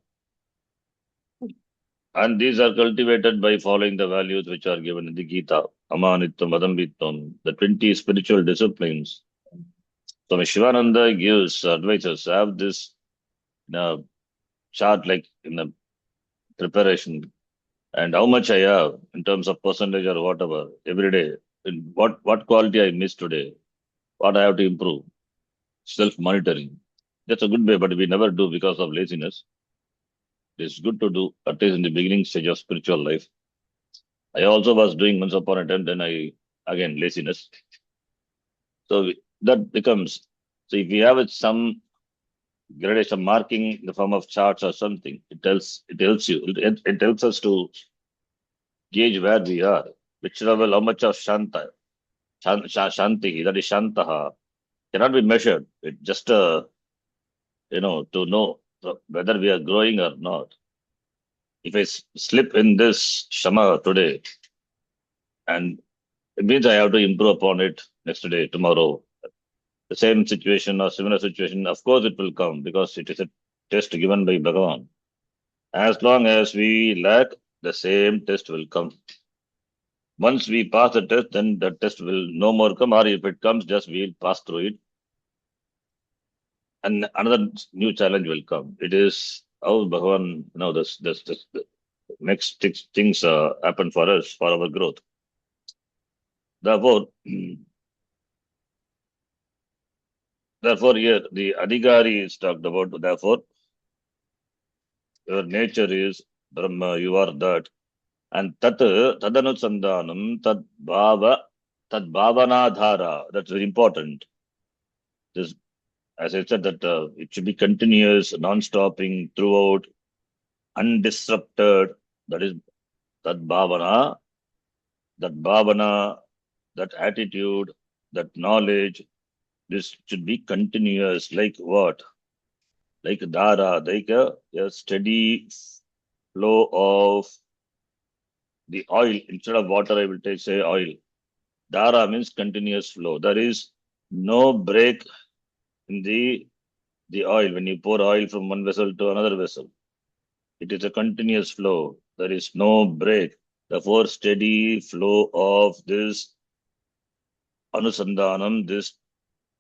And these are cultivated by following the values which are given in the Gita, Amanitvam, Adambitvam, the 20 spiritual disciplines. So Shivananda gives advices, have this in a chart like in a preparation, and how much I have in terms of percentage or whatever every day. In what quality I missed today, what I have to improve. Self-monitoring. That's a good way, but we never do because of laziness. It's good to do, at least in the beginning stage of spiritual life. I also was doing once upon a time, then again, laziness. So that becomes, so if we have some gradation marking in the form of charts or something, it helps you. It helps us to gauge where we are, which level, how much of shanti, that is shantaha, cannot be measured. It just, to know whether we are growing or not. If I slip in this shama today, and it means I have to improve upon it next day, tomorrow. The same situation or similar situation, of course, it will come because it is a test given by Bhagavan. As long as we lack, the same test will come. Once we pass the test, then the test will no more come, or if it comes, just we'll pass through it. And another new challenge will come. It is how Bhagavan, this makes things happen for us, for our growth. Therefore, here the Adhikari is talked about. Therefore, Your nature is Brahma, you are that. And tadanusandanam tad bhavanadhara. That's very important. This, as I said, that it should be continuous, non-stopping throughout, undisrupted. That is that bhavana, that attitude, that knowledge. This should be continuous. Like what? Like dhara, like a steady flow of the oil. Instead of water, I will take say oil. Dhara means continuous flow. There is no break in the oil when you pour oil from one vessel to another vessel. It is a continuous flow. There is no break. Therefore, steady flow of this anusandhanam, this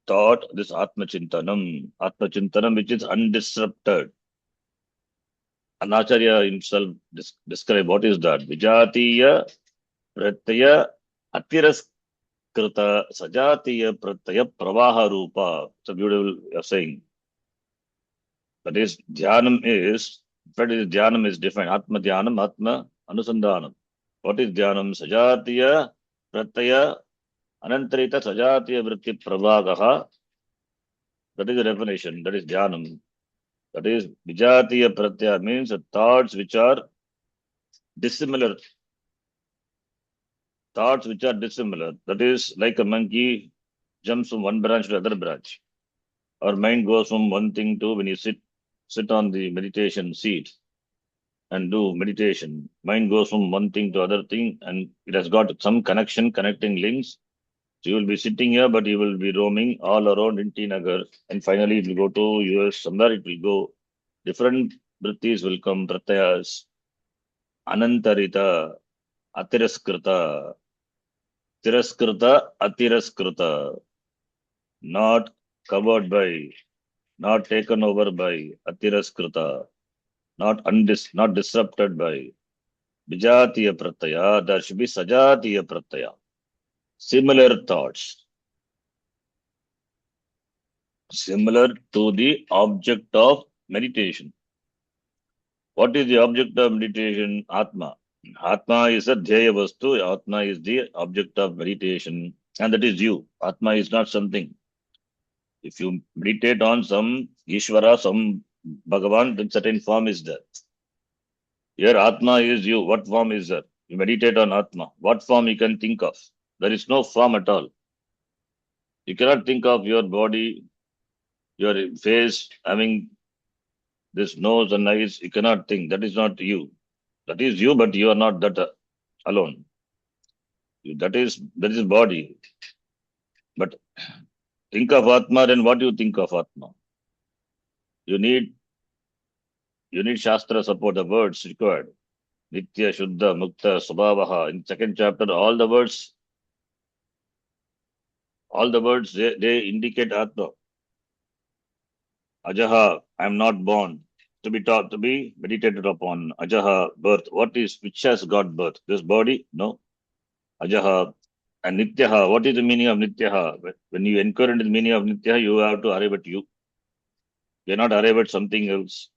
thought, this atmachintanam, which is undisrupted. And Acharya himself describe what is that. Vijatiya pratyaya atiraskrita sajatiya pratyaya pravaha rupa. It's a beautiful saying. That is, dhyanam is, in fact, dhyanam is defined. Atma dhyanam, atma anusandhanam. What is dhyanam? Sajatiya pratyaya anantarita sajatiya vritti pravagaha. That is the definition. That is dhyanam. That is, vijatiya pratyaya means the thoughts which are dissimilar. Thoughts which are dissimilar. That is like a monkey jumps from one branch to other branch. Our mind goes from one thing to when you sit on the meditation seat and do meditation. Mind goes from one thing to other thing, and it has got some connection, connecting links. So you will be sitting here, but you will be roaming all around in T Nagar, and finally it will go to US. Somewhere it will go. Different vrittis will come, pratyas, anantarita, atiraskrita, tiraskrita, atiraskrita, not covered by, not taken over by, atiraskrita, not disrupted by. Vijatiya pratyaya, there should be sajatiya pratyaya. Similar thoughts, similar to the object of meditation. What is the object of meditation? Atma. Atma is a dhyaya vastu. Atma is the object of meditation, and that is you. Atma is not something. If you meditate on some Ishvara, some Bhagavan, then certain form is there. Here, Atma is you. What form is there? You meditate on Atma. What form you can think of? There is no form at all. You cannot think of your body, your face having this nose and eyes. You cannot think. That is not you. That is you, but you are not that alone. That is body. But think of Atma, then what do you think of Atma? You need Shastra support, the words required. Nitya, Shuddha, Mukta, Swabhavaha. In second chapter, all the words they indicate Atma. Ajaha, I am not born. To be taught, to be meditated upon. Ajaha, birth. Which has got birth? This body? No. Ajaha. And Nityaha. What is the meaning of Nityaha? When you inquire into the meaning of Nityaha, you have to arrive at you. You are not arrive at something else.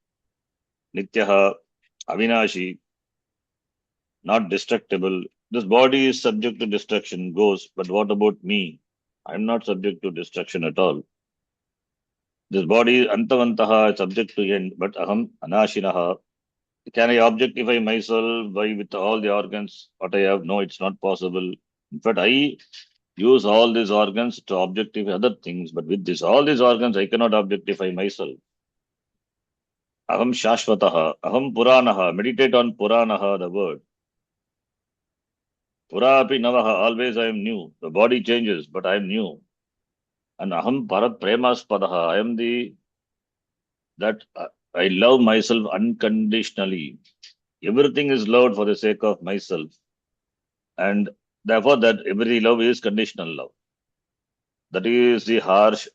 Nityaha, Avinashi, not destructible. This body is subject to destruction, goes, but what about me? I am not subject to destruction at all. This body, Antavantaha, is subject to end, but Aham, Anashinaha. Can I objectify myself by with all the organs what I have? No, it's not possible. In fact, I use all these organs to objectify other things, but with all these organs, I cannot objectify myself. Aham Shashvataha, Aham Puranaha. Meditate on Puranaha, the word. Purapi Navaha, always I am new. The body changes, but I am new. And Aham Parat Premaspadaha, I am that I love myself unconditionally. Everything is loved for the sake of myself. And therefore, that every love is conditional love. That is the harsh,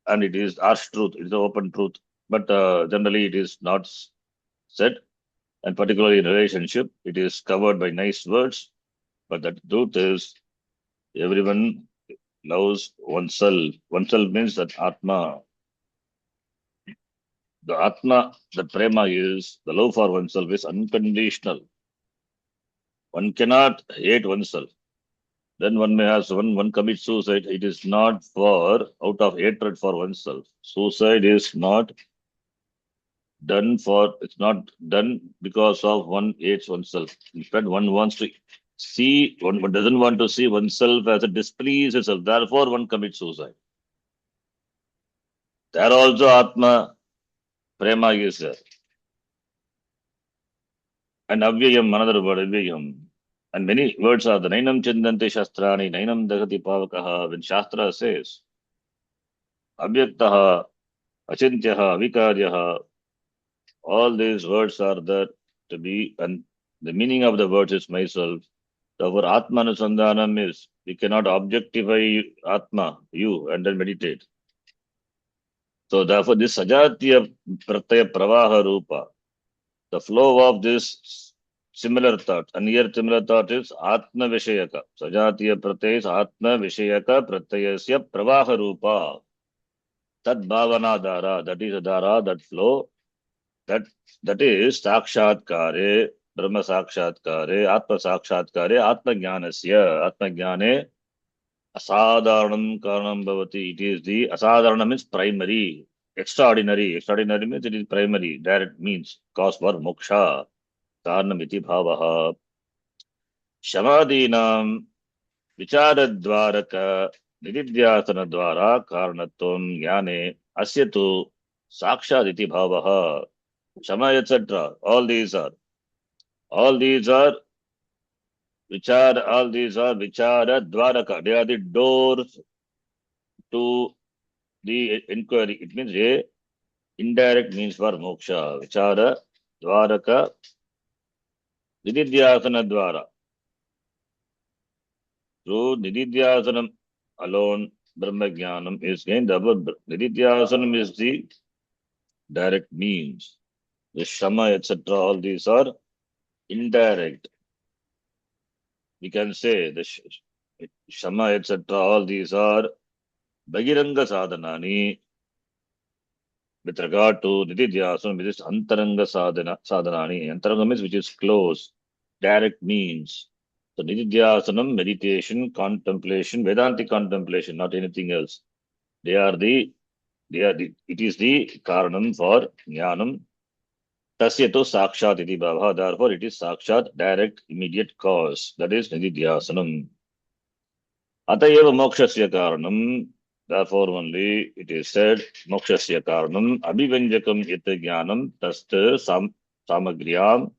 and it is harsh truth. It is the open truth. But generally, it is not said. And particularly in relationship, it is covered by nice words. But the truth is, everyone loves oneself. Oneself means that Atma. The Atma, the prema is, the love for oneself is unconditional. One cannot hate oneself. Then one may have, one commits suicide. It is not for, out of hatred for oneself. Suicide is not done for, it's not done because of one hates oneself. In fact, one wants to see, one doesn't want to see oneself as a displease itself. Therefore, one commits suicide. There also Atma, prema is there. And avyayam, another word, avyayam. And many words are the Nainam Chindanti Shastrani, Nainam Dagati Pavakaha. When Shastra says Avyaktaha, Achintyaha, Vikaryaha, all these words are there to be, and the meaning of the words is myself. Our Atma Anusandhanam is we cannot objectify Atma, you, and then meditate. So therefore, this Sajatiya Pratyaya Pravaha Rupa, the flow of this similar thought, and here similar thought is Atma Vishayaka. Sajatiya Pratyaya is Atma Vishayaka Pratyayasya Pravaha Rupa. Tad Bhavana Dhara, that is a Dhara, that flow, that that is Sakshatkare, Brahma Sakshatkare, Atma Sakshatkare, Atma Jnanasya, Atma Jnane, Asadharanam Karanam Bhavati. It is the Asadharana means primary, extraordinary. Extraordinary means it is primary. Direct means cause for moksha. Karanamiti bhavaha. Shamadinam Vicharadvaraka Nididhyasana Dvara Karanatvam Jnane Asyatu Sakshaditi bhavaha. Shama etc. All these are Vichara Dvaraka. They are the doors to the inquiry. It means a indirect means for moksha. Vichara Dvaraka Nididhyasana Dvara. Through Nididhyasanam alone, Brahma Jnanam is gained. Nididhyasanam is the direct means. The Shama, etc., all these are indirect. We can say the Shama, etc., all these are Bhagiranga Sadhanani with regard to Nididhyasanam, which is Antaranga Sadhanani. Antaranga means which is close, direct means. So Nididhyasanam, meditation, contemplation, Vedantic contemplation, not anything else. They are the, it is the Karanam for Jnanam. Tasya to Sakshat iti bhava. Therefore, it is Sakshat, direct, immediate cause. That is Nididhyasanam. Atayeva mokshasya karanam. Therefore, only it is said mokshasya karanam abhivanjakam yata jnanam tast samagriyam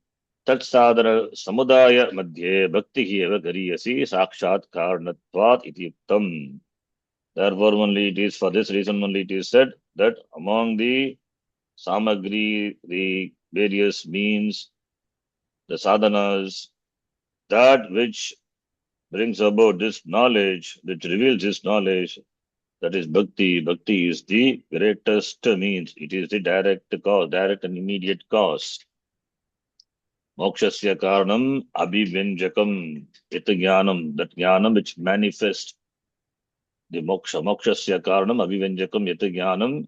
tat sadhana samudaya madhye bhakti eva gariyasi sakshat karanatvat iti yuktam. Therefore, only it is for this reason only it is said that among the samagri, the various means, the sadhanas, that which brings about this knowledge, which reveals this knowledge, that is bhakti. Bhakti is the greatest means. It is the direct cause, direct and immediate cause. Mokshasya karanam abhivanjakam ita jnanam, that jnanam which manifests the moksha. Mokshasya karanam abhivanjakam yata jnanam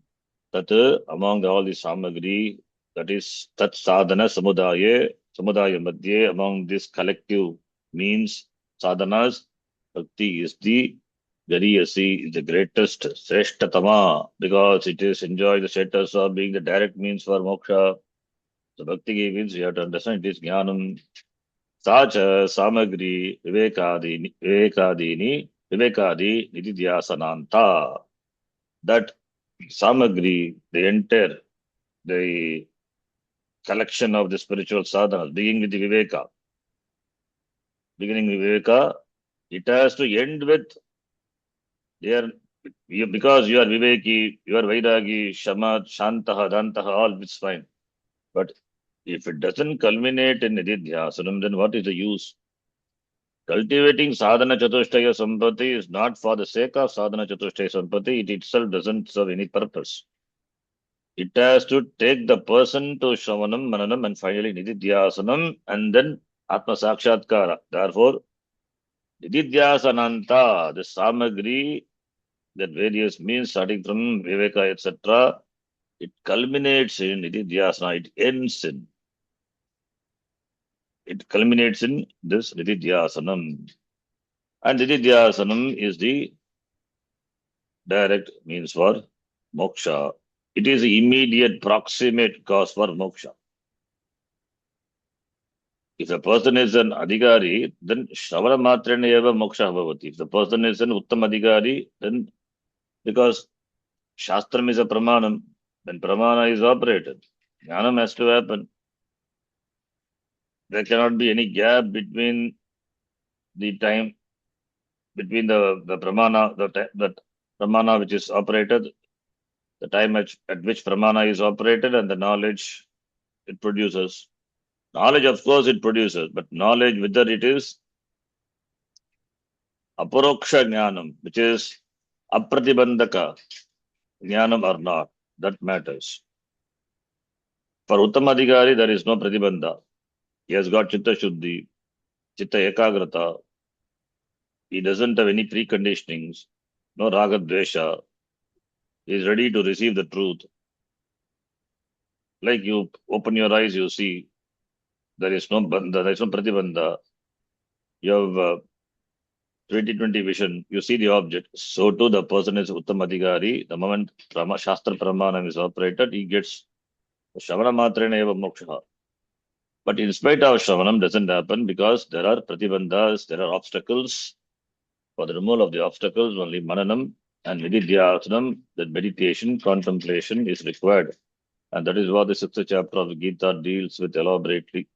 tat among all the samagri, that is tat sadhana samudaya madhye, among this collective means sadhanas, bhakti is the gariyasi, is the greatest, sreshtatama, because it is enjoy the status of being the direct means for moksha. So bhakti means you have to understand it is jnanam. Sacha samagri vivekadi nididhyasananta. That samagri, the entire, the collection of the spiritual sadhanas, beginning with the viveka, it has to end with their, because you are viveki, you are vairagi, shama, shantaha, dantaha, all it's fine. But if it doesn't culminate in nididhyasanam, then what is the use? Cultivating sadhana chatushtaya sampati is not for the sake of sadhana chatushtaya sampati. It itself doesn't serve any purpose. It has to take the person to Shravanam, Mananam, and finally Nididhyasanam, and then Atma Sakshatkara. Therefore, Nididhyasananta, the Samagri, that various means starting from Viveka, etc., It culminates in nididhyasana. It ends in. It culminates in this nididhyasanam. And nididhyasanam is the direct means for moksha. It is the immediate proximate cause for moksha. If a person is an adhikari, then shravana matrena eva moksha bhavati. If the person is an uttam adhikari, then because shastram is a pramanam, then pramana is operated. Jnanam has to happen. There cannot be any gap between the time, between the pramana, the pramana which is operated, the time at which pramana is operated, and the knowledge it produces. Knowledge, of course, it produces, but knowledge, whether it is aparoksha jnanam, which is apratibandhaka jnanam or not, that matters. For Uttamadhikari, there is no pratibandha. He has got chitta shuddhi, chitta ekagrata. He doesn't have any preconditionings, no raga dvesha. He is ready to receive the truth. Like you open your eyes, you see there is no bandha, there is no pratibandha. You have 20/20 vision, you see the object. So too the person is Uttamadhikari. The moment Shastra Pramanam is operated, he gets Shravana Matrena eva moksha. But in spite of Shravanam doesn't happen because there are pratibandhas, there are obstacles. For the removal of the obstacles, only Mananam and Nididhyasanam, that meditation, contemplation is required. And that is what the 6th chapter of the Gita deals with elaborately.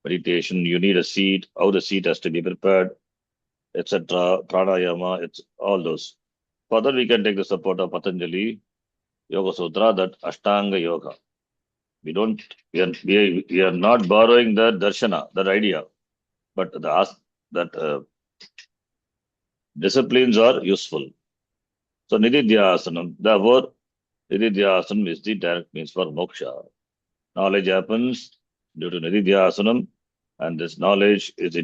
Meditation, you need a seat, how the seat has to be prepared, etc. Pranayama, it's all those. Further, we can take the support of Patanjali Yoga Sutra, that Ashtanga Yoga. We are not borrowing the darshana, that idea, but that disciplines are useful. So Nididhyasanam, therefore, Nididhyasanam is the direct means for moksha. Knowledge happens due to Nididhyasanam, and this knowledge is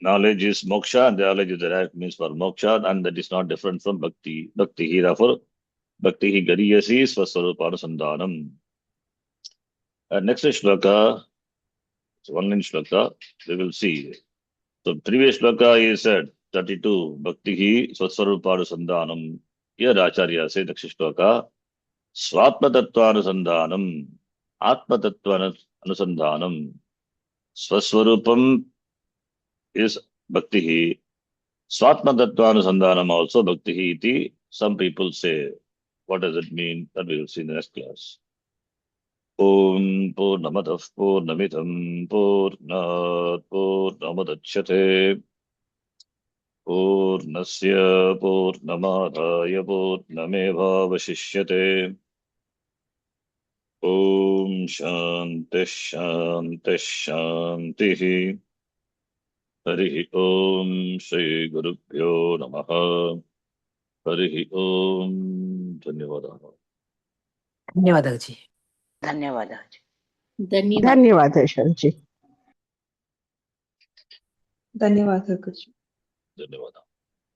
knowledge is moksha, and the knowledge is the direct means for moksha, and that is not different from bhakti. Bhakti, therefore, bhakti hi gariyasi swaswarupanasandhanam. Next shloka, it's one in shloka, we will see. So previous shloka is said 32, bhakti hi swaswarupanasandhanam. Here Acharya says next shloka, swatmatattvanusandhanam, atmatattvanusandhanam. Swaswarupam is bhakti. Swatmatattvanusandhanam also bhakti iti. Some people say. What does it mean? That we will see in the next class. Om Purnamadav Purnamidam Purnat Purnamadachyate Purnasya Purnamadaya Purnamevavashishyate. Om Shanti Shanti Shanti. Harihi Om Shri Gurubhyo Namaha. Harihi Om. Dhanyavadaha. धन्यवाद जी. धन्यवादः. धन्यवाद. धन्यवाद शरजी. धन्यवाद गुरुजी. Dhanyavadaha.